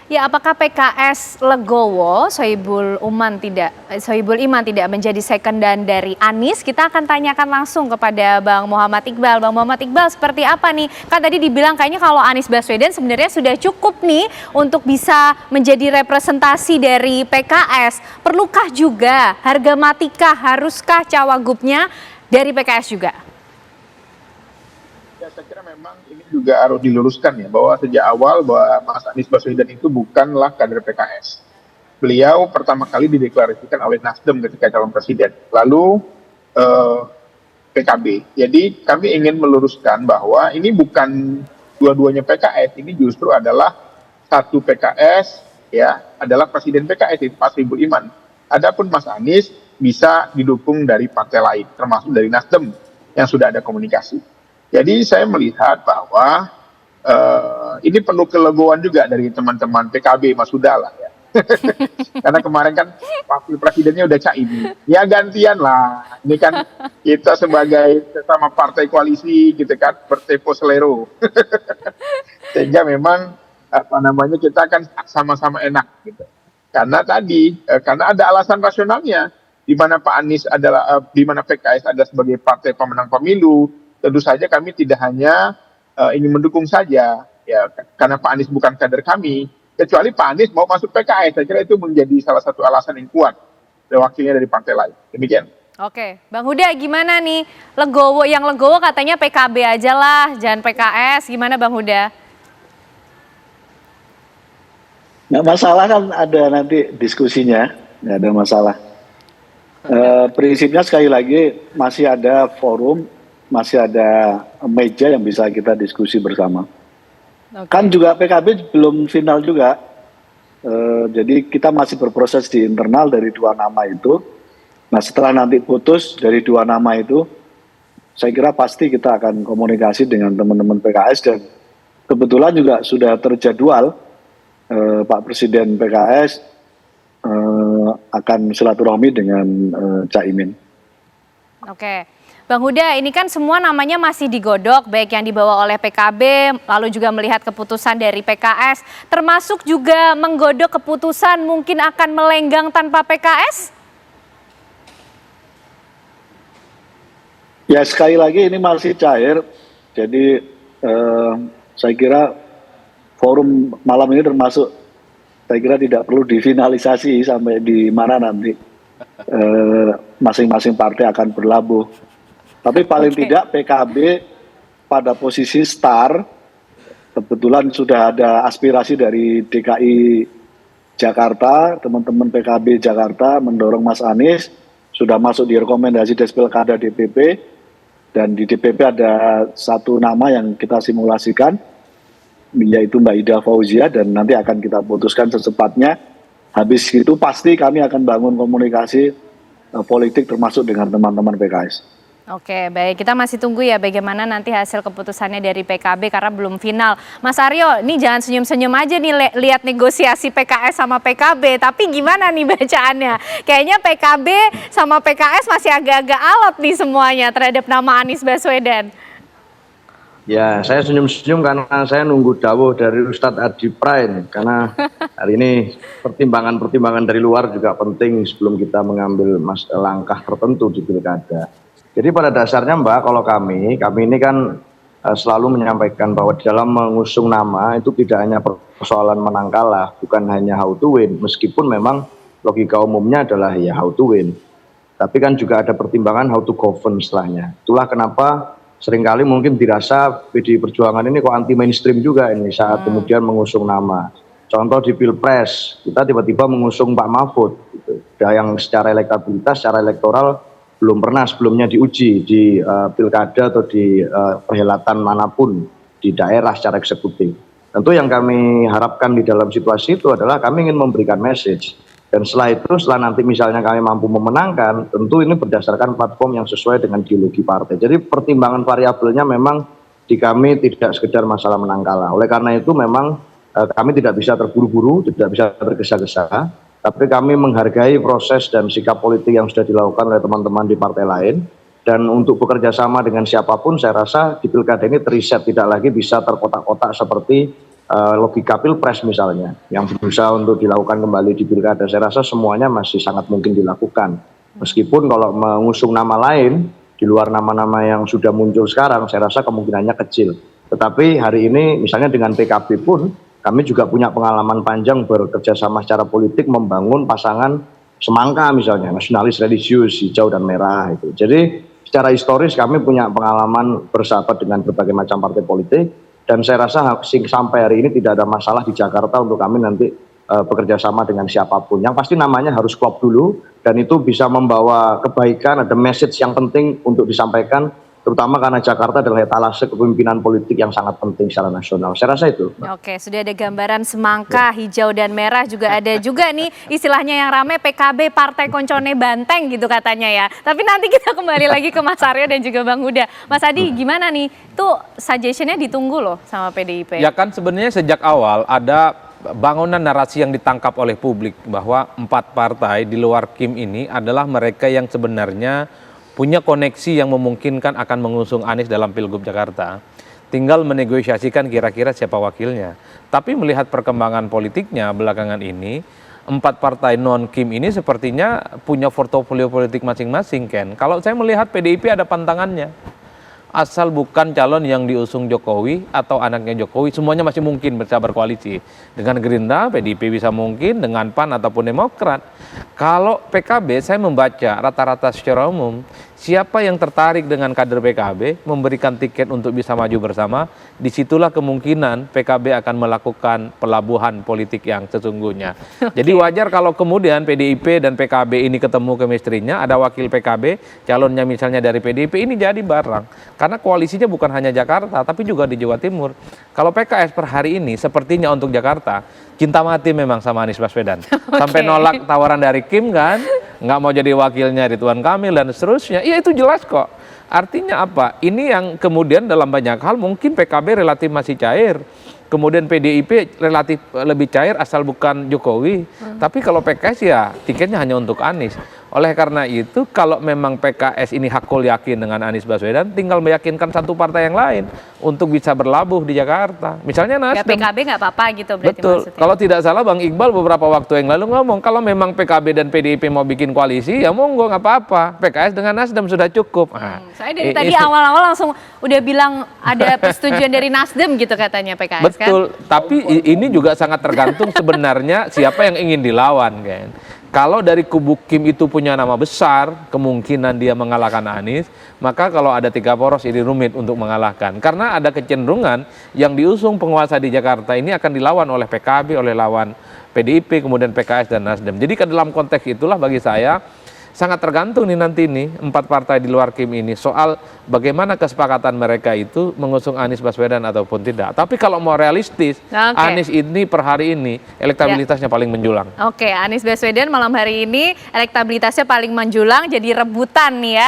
Ya, apakah PKS legowo Sohibul Iman tidak menjadi sekondan dari Anies? Kita akan tanyakan langsung kepada Bang Muhammad Iqbal. Bang Muhammad Iqbal, seperti apa nih? Kan tadi dibilang kayaknya kalau Anies Baswedan sebenarnya sudah cukup nih untuk bisa menjadi representasi dari PKS. Perlukah juga harga matikah, haruskah cawagupnya dari PKS juga? Ya, saya kira memang ini juga harus diluruskan ya, bahwa sejak awal bahwa Mas Anies Baswedan itu bukanlah kader PKS. Beliau pertama kali dideklarasikan oleh Nasdem ketika calon presiden, lalu PKB. Jadi kami ingin meluruskan bahwa ini bukan dua-duanya PKS, ini justru adalah satu PKS, ya, adalah presiden PKS, itu Pak Sohibul Iman. Adapun Mas Anies bisa didukung dari partai lain, termasuk dari Nasdem yang sudah ada komunikasi. Jadi saya melihat bahwa ini perlu kelegoan juga dari teman-teman PKB, Mas Huda lah ya. Karena kemarin kan wakil presidennya udah Caimin. Ya gantian lah. Ini kan kita sebagai sesama partai koalisi gitu kan, bertempo selero. Sehingga memang kita kan sama-sama enak gitu. Karena karena ada alasan rasionalnya, di mana Pak Anies adalah di mana PKS ada sebagai partai pemenang pemilu. Tentu saja kami tidak hanya ingin mendukung saja, ya, karena Pak Anies bukan kader kami, kecuali Pak Anies mau masuk PKS. Saya kira itu menjadi salah satu alasan yang kuat dari wakilnya dari partai lain. Demikian. Oke, Bang Huda gimana nih? Yang legowo katanya PKB aja lah, jangan PKS. Gimana Bang Huda? Nggak masalah kan, ada nanti diskusinya, nggak ada masalah. Prinsipnya sekali lagi masih ada forum, masih ada meja yang bisa kita diskusi bersama. Okay. Kan juga PKB belum final juga, jadi kita masih berproses di internal dari dua nama itu. Nah setelah nanti putus dari dua nama itu, saya kira pasti kita akan komunikasi dengan teman-teman PKS, dan kebetulan juga sudah terjadwal Pak Presiden PKS akan silaturahmi dengan Caimin. Oke. Bang Huda, ini kan semua namanya masih digodok, baik yang dibawa oleh PKB, lalu juga melihat keputusan dari PKS, termasuk juga menggodok keputusan mungkin akan melenggang tanpa PKS? Ya sekali lagi ini masih cair, jadi saya kira forum malam ini termasuk, saya kira tidak perlu difinalisasi sampai di mana nanti masing-masing partai akan berlabuh. Tapi paling tidak PKB pada posisi star, kebetulan sudah ada aspirasi dari DKI Jakarta, teman-teman PKB Jakarta mendorong Mas Anies, sudah masuk di rekomendasi Despilkada DPP, dan di DPP ada satu nama yang kita simulasikan, yaitu Mbak Ida Fauzia, dan nanti akan kita putuskan secepatnya. Habis itu pasti kami akan bangun komunikasi politik termasuk dengan teman-teman PKS. Oke, baik. Kita masih tunggu ya bagaimana nanti hasil keputusannya dari PKB karena belum final. Mas Aryo, ini jangan senyum-senyum aja nih lihat negosiasi PKS sama PKB. Tapi gimana nih bacaannya? Kayaknya PKB sama PKS masih agak-agak alot nih semuanya terhadap nama Anies Baswedan. Ya, saya senyum-senyum karena saya nunggu dawuh dari Ustadz Adi Prain. Karena hari ini pertimbangan-pertimbangan dari luar juga penting sebelum kita mengambil langkah tertentu di pilkada. Jadi pada dasarnya Mbak, kalau kami ini kan selalu menyampaikan bahwa di dalam mengusung nama itu tidak hanya persoalan menang kalah, bukan hanya how to win, meskipun memang logika umumnya adalah ya how to win. Tapi kan juga ada pertimbangan how to govern setelahnya. Itulah kenapa seringkali mungkin dirasa PDI Perjuangan ini kok anti mainstream juga ini saat kemudian mengusung nama. Contoh di Pilpres, kita tiba-tiba mengusung Pak Mahfud, gitu. Yang secara elektabilitas, secara elektoral belum pernah sebelumnya diuji di pilkada atau di perhelatan manapun di daerah secara eksekutif. Tentu yang kami harapkan di dalam situasi itu adalah kami ingin memberikan message. Dan setelah itu, setelah nanti misalnya kami mampu memenangkan, tentu ini berdasarkan platform yang sesuai dengan ideologi partai. Jadi pertimbangan variabelnya memang di kami tidak sekedar masalah menang kalah. Oleh karena itu memang kami tidak bisa terburu-buru, tidak bisa tergesa-gesa. Tapi kami menghargai proses dan sikap politik yang sudah dilakukan oleh teman-teman di partai lain. Dan untuk bekerja sama dengan siapapun, saya rasa di pilkada ini teriset, tidak lagi bisa terkotak-kotak seperti logika pilpres misalnya yang berusaha untuk dilakukan kembali di pilkada, saya rasa semuanya masih sangat mungkin dilakukan. Meskipun kalau mengusung nama lain di luar nama-nama yang sudah muncul sekarang, saya rasa kemungkinannya kecil. Tetapi hari ini misalnya dengan PKB pun kami juga punya pengalaman panjang bekerja sama secara politik membangun pasangan semangka misalnya, nasionalis religius, hijau dan merah itu. Jadi secara historis kami punya pengalaman bersahabat dengan berbagai macam partai politik, dan saya rasa sampai hari ini tidak ada masalah di Jakarta untuk kami nanti bekerja sama dengan siapapun. Yang pasti namanya harus klop dulu, dan itu bisa membawa kebaikan, ada message yang penting untuk disampaikan, terutama karena Jakarta adalah etalase kepemimpinan politik yang sangat penting secara nasional. Saya rasa itu. Oke, sudah ada gambaran semangka, hijau dan merah, juga ada juga nih istilahnya yang rame PKB Partai Koncone Banteng gitu katanya ya. Tapi nanti kita kembali lagi ke Mas Aryo dan juga Bang Huda. Mas Adi gimana nih? Tuh suggestionnya ditunggu loh sama PDIP. Ya kan sebenarnya sejak awal ada bangunan narasi yang ditangkap oleh publik bahwa 4 partai di luar Kim ini adalah mereka yang sebenarnya punya koneksi yang memungkinkan akan mengusung Anies dalam Pilgub Jakarta. Tinggal menegosiasikan kira-kira siapa wakilnya. Tapi melihat perkembangan politiknya belakangan ini, 4 partai non-Kim ini sepertinya punya portofolio politik masing-masing, Ken. Kalau saya melihat PDIP ada pantangannya. Asal bukan calon yang diusung Jokowi atau anaknya Jokowi, semuanya masih mungkin bisa berkoalisi. Dengan Gerindra, PDIP bisa mungkin, dengan PAN ataupun Demokrat. Kalau PKB, saya membaca rata-rata secara umum, siapa yang tertarik dengan kader PKB, memberikan tiket untuk bisa maju bersama, disitulah kemungkinan PKB akan melakukan pelabuhan politik yang sesungguhnya. Jadi wajar kalau kemudian PDIP dan PKB ini ketemu chemistry-nya, ada wakil PKB, calonnya misalnya dari PDIP, ini jadi barang. Karena koalisinya bukan hanya Jakarta, tapi juga di Jawa Timur. Kalau PKS per hari ini, sepertinya untuk Jakarta, cinta mati memang sama Anies Baswedan. Sampai nolak tawaran dari Kim kan, nggak mau jadi wakilnya Ridwan Kamil dan seterusnya. Iya itu jelas kok. Artinya apa? Ini yang kemudian dalam banyak hal mungkin PKB relatif masih cair. Kemudian PDIP relatif lebih cair asal bukan Jokowi. Tapi kalau PKS ya tiketnya hanya untuk Anies. Oleh karena itu kalau memang PKS ini hakul yakin dengan Anies Baswedan, tinggal meyakinkan satu partai yang lain untuk bisa berlabuh di Jakarta. Misalnya Nasdem. Ya PKB nggak apa-apa gitu berarti. Betul. Maksudnya. Kalau tidak salah Bang Iqbal beberapa waktu yang lalu ngomong kalau memang PKB dan PDIP mau bikin koalisi ya monggo nggak apa-apa. PKS dengan Nasdem sudah cukup. Saya dari tadi awal-awal langsung udah bilang ada persetujuan dari Nasdem gitu katanya PKS. Betul. Kan? Tapi ini juga sangat tergantung sebenarnya siapa yang ingin dilawan kan. Kalau dari kubu Kim itu punya nama besar, kemungkinan dia mengalahkan Anies, maka kalau ada 3 poros ini rumit untuk mengalahkan. Karena ada kecenderungan yang diusung penguasa di Jakarta ini akan dilawan oleh PKB, oleh lawan PDIP, kemudian PKS dan Nasdem. Jadi dalam konteks itulah bagi saya sangat tergantung nih nanti nih 4 partai di luar Kim ini soal bagaimana kesepakatan mereka itu mengusung Anies Baswedan ataupun tidak. Tapi kalau mau realistis, Anies ini per hari ini elektabilitasnya paling menjulang. Oke, Anies Baswedan malam hari ini elektabilitasnya paling menjulang, jadi rebutan nih ya.